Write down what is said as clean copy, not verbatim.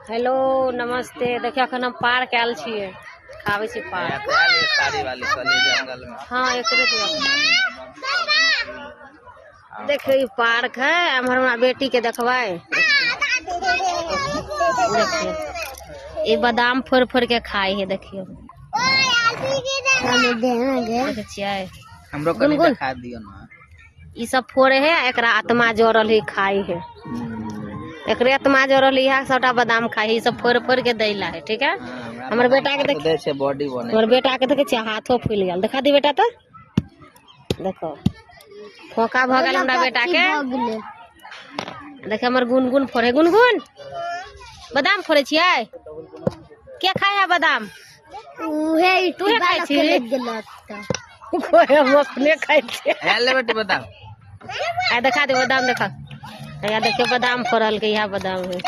Hello नमस्ते। देखिए अखन हम पार्क आयल छियै, खावे छी पार्क। साड़ी वाली जंगल में। हाँ एकरे देखिए ई पार्क है। हमारा बेटी के देखवाए। देखिए ये बादाम फोड़ फोड़ के खाई है। देखिए हमरो कनी दिखा दियो ना। ई सब फोड़े है, एकरा आत्मा जोड़ल ही खाई है। एकरे आत्मा जोड़ल है, सबटा बादाम खाई है। ई सब फोड़ फोड़ के दैला है। ठीक है। हमर बेटा के देखे छे बॉडी बने। हमर बेटा के देखे छे हाथों फूल गेल। दिखा दी बेटा तो देखो फोका भ गेल हमरा बेटा के। देखे हमर गुनगुन फोड़े। गुनगुन बादाम फोड़े छियै। के खाए है बादाम? उहे तू खाई छी। कोई हम अपने खाई छी। ले बेटी बादाम। आ दिखा दे बादाम। देखा या देखिए बादाम फोड़ल के। यह बादाम है।